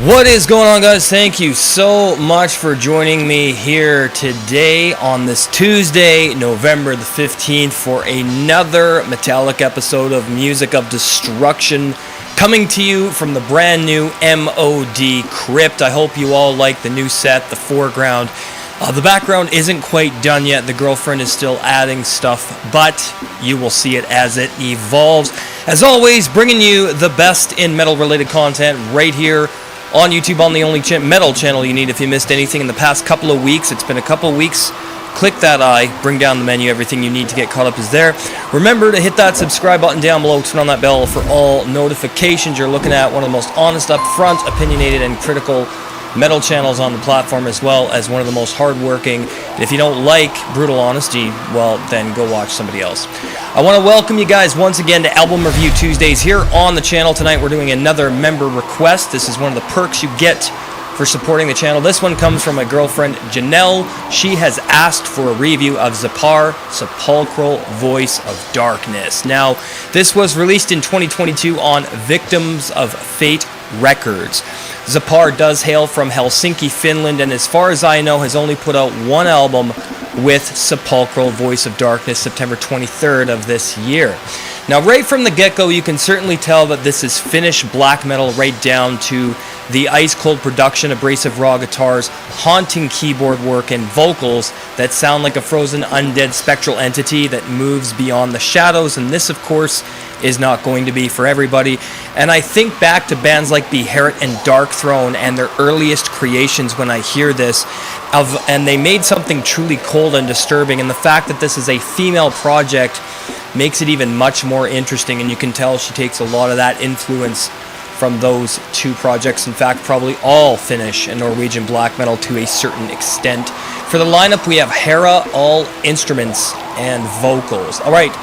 What is going on, guys? Thank you so much for joining me here today on this Tuesday, November the 15th, for another metallic episode of Music of Destruction, coming to you from the brand new MOD Crypt. I hope you all like the new set, the foreground. The background isn't quite done yet. The girlfriend is still adding stuff, but you will see it as it evolves. As always, bringing you the best in metal-related content right here on YouTube, on the only metal channel you need if you missed anything in the past couple of weeks. It's been a couple of weeks. Click that eye, bring down the menu, everything you need to get caught up is there. Remember to hit that subscribe button down below, turn on that bell for all notifications. You're looking at one of the most honest, upfront, opinionated, and critical metal channels on the platform, as well as one of the most hardworking. If you don't like brutal honesty, well, then go watch somebody else. I want to welcome you guys once again to Album Review Tuesdays here on the channel. Tonight we're doing another member request. This is one of the perks you get for supporting the channel. This one comes from my girlfriend Janelle. She has asked for a review of Zepar-Sepulchral Voice of Darkness. Now, this was released in 2022 on Victims of Fate Records. Zepar does hail from Helsinki, Finland, and as far as I know has only put out one album with Sepulchral Voice of Darkness, September 23rd of this year. Now, right from the get-go, you can certainly tell that this is Finnish black metal, right down to the ice-cold production, abrasive raw guitars, haunting keyboard work, and vocals that sound like a frozen undead spectral entity that moves beyond the shadows. And this, of course, is not going to be for everybody. And I think back to bands like Beherit and Darkthrone and their earliest creations when I hear this, and they made something truly cold and disturbing. And the fact that this is a female project makes it even much more interesting, and you can tell she takes a lot of that influence from those two projects. In fact, probably all Finnish and Norwegian black metal to a certain extent. For the lineup, we have Hera, all instruments and vocals. All right,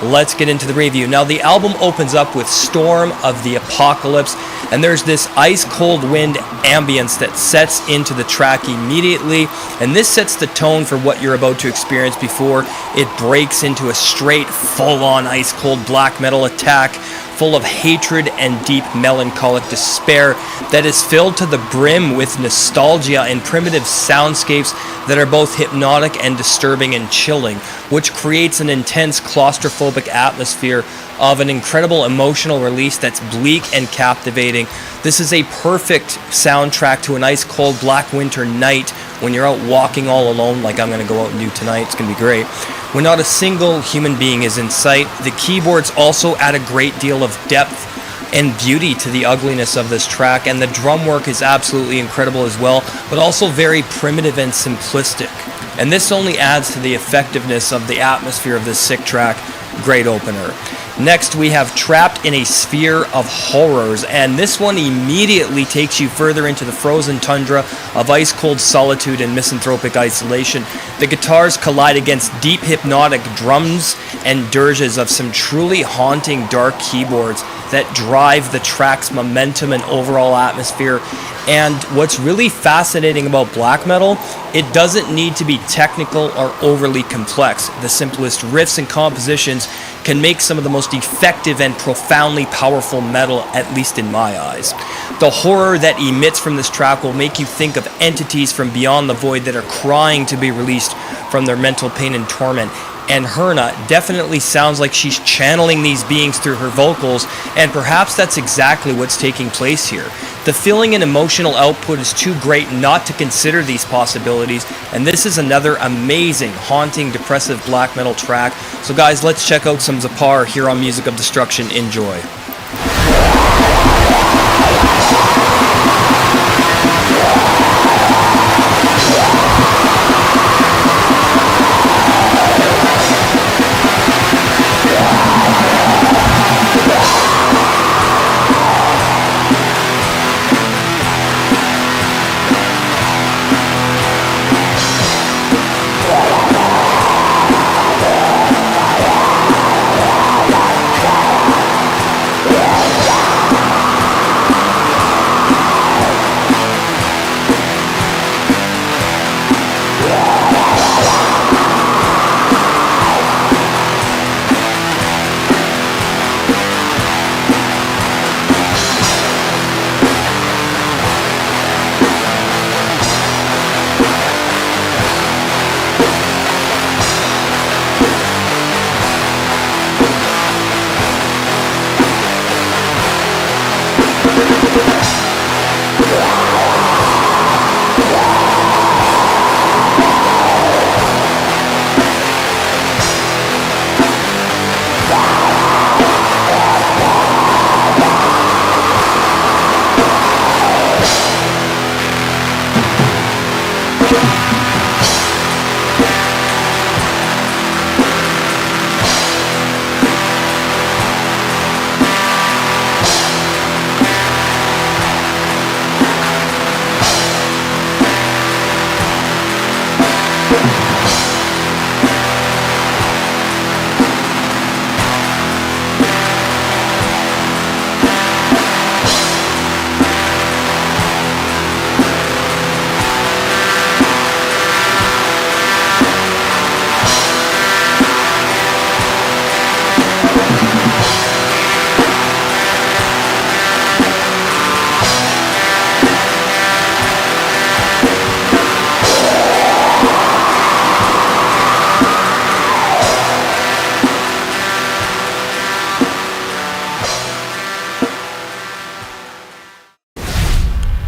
let's get into the review. Now, the album opens up with Storm of the Apocalypse, and there's this ice-cold wind ambience that sets into the track immediately, and this sets the tone for what you're about to experience before it breaks into a straight, full-on ice-cold black metal attack full of hatred and deep melancholic despair that is filled to the brim with nostalgia and primitive soundscapes that are both hypnotic and disturbing and chilling, which creates an intense claustrophobic atmosphere of an incredible emotional release that's bleak and captivating. This is a perfect soundtrack to an ice-cold black winter night when you're out walking all alone, like I'm going to go out and do tonight. It's going to be great. When not a single human being is in sight. The keyboards also add a great deal of depth and beauty to the ugliness of this track, and the drum work is absolutely incredible as well, but also very primitive and simplistic. And this only adds to the effectiveness of the atmosphere of this sick track. Great opener. Next, we have Trapped in a Sphere of Horrors, and this one immediately takes you further into the frozen tundra of ice-cold solitude and misanthropic isolation. The guitars collide against deep hypnotic drums and dirges of some truly haunting dark keyboards that drive the track's momentum and overall atmosphere. And what's really fascinating about black metal, it doesn't need to be technical or overly complex. The simplest riffs and compositions can make some of the most effective and profoundly powerful metal, at least in my eyes. The horror that emits from this track will make you think of entities from beyond the void that are crying to be released from their mental pain and torment. And Herna definitely sounds like she's channeling these beings through her vocals, and perhaps that's exactly what's taking place here. The feeling and emotional output is too great not to consider these possibilities, and this is another amazing, haunting, depressive black metal track. So guys, let's check out some Zepar here on Music of Destruction. Enjoy.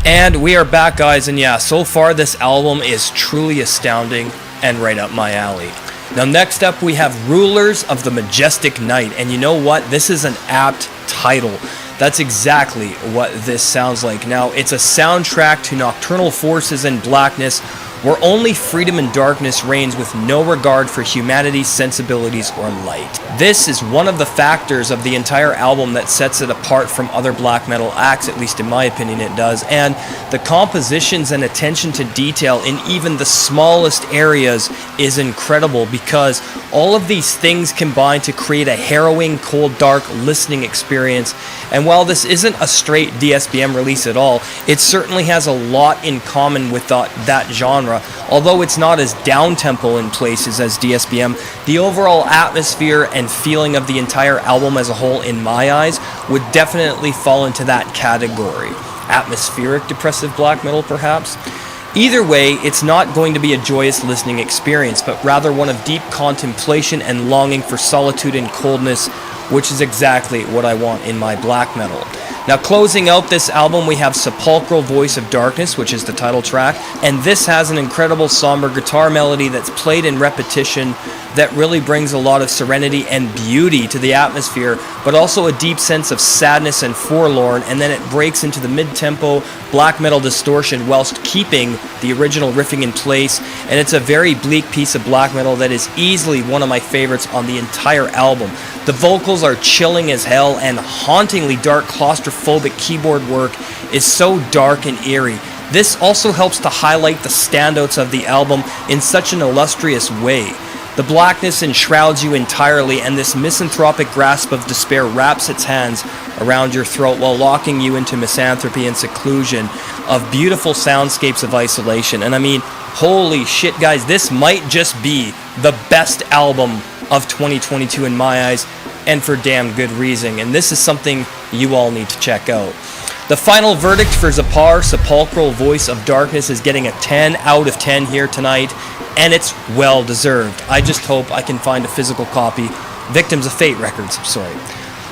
And we are back, guys, and yeah, so far this album is truly astounding and right up my alley. Now next up we have Rulers of the Majestic Night, and you know what? This is an apt title. That's exactly what this sounds like. Now, it's a soundtrack to nocturnal forces and blackness, where only freedom and darkness reigns with no regard for humanity's sensibilities or light. This is one of the factors of the entire album that sets it apart from other black metal acts, at least in my opinion it does, and the compositions and attention to detail in even the smallest areas is incredible, because all of these things combine to create a harrowing, cold, dark listening experience. And while this isn't a straight DSBM release at all, it certainly has a lot in common with that genre. Although it's not as down-tempo in places as DSBM, the overall atmosphere and feeling of the entire album as a whole, in my eyes, would definitely fall into that category. Atmospheric depressive black metal, perhaps? Either way, it's not going to be a joyous listening experience, but rather one of deep contemplation and longing for solitude and coldness, which is exactly what I want in my black metal. Now, closing out this album, we have Sepulchral Voice of Darkness, which is the title track, and this has an incredible somber guitar melody that's played in repetition that really brings a lot of serenity and beauty to the atmosphere, but also a deep sense of sadness and forlorn, and then it breaks into the mid-tempo black metal distortion whilst keeping the original riffing in place, and it's a very bleak piece of black metal that is easily one of my favorites on the entire album. The vocals are chilling as hell, and hauntingly dark claustrophobic keyboard work is so dark and eerie. This also helps to highlight the standouts of the album in such an illustrious way. The blackness enshrouds you entirely, and this misanthropic grasp of despair wraps its hands around your throat while locking you into misanthropy and seclusion of beautiful soundscapes of isolation. And I mean, holy shit, guys, this might just be the best album of 2022 in my eyes, and for damn good reason, and this is something you all need to check out. The final verdict for Zepar-Sepulchral Voice of Darkness is getting a 10 out of 10 here tonight, and it's well deserved. I just hope I can find a physical copy. Victims of Fate Records, sorry.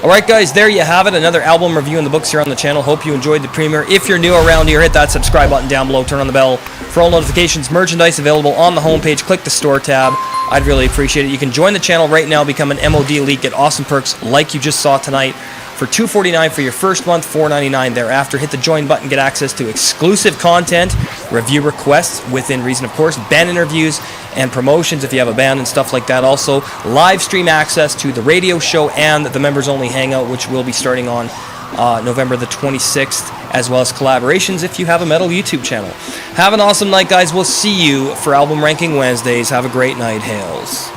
Alright guys, there you have it, another album review in the books here on the channel. Hope you enjoyed the premiere. If you're new around here, hit that subscribe button down below, turn on the bell for all notifications. Merchandise available on the homepage, click the store tab. I'd really appreciate it. You can join the channel right now, become an MOD Elite, get awesome perks like you just saw tonight. For $2.49 for your first month, $4.99 thereafter. Hit the join button, get access to exclusive content, review requests within reason, of course, band interviews and promotions if you have a band and stuff like that. Also, live stream access to the radio show and the members only hangout, which will be starting on November the 26th, as well as collaborations if you have a metal YouTube channel. Have an awesome night, guys. We'll see you for Album Ranking Wednesdays. Have a great night. Hails.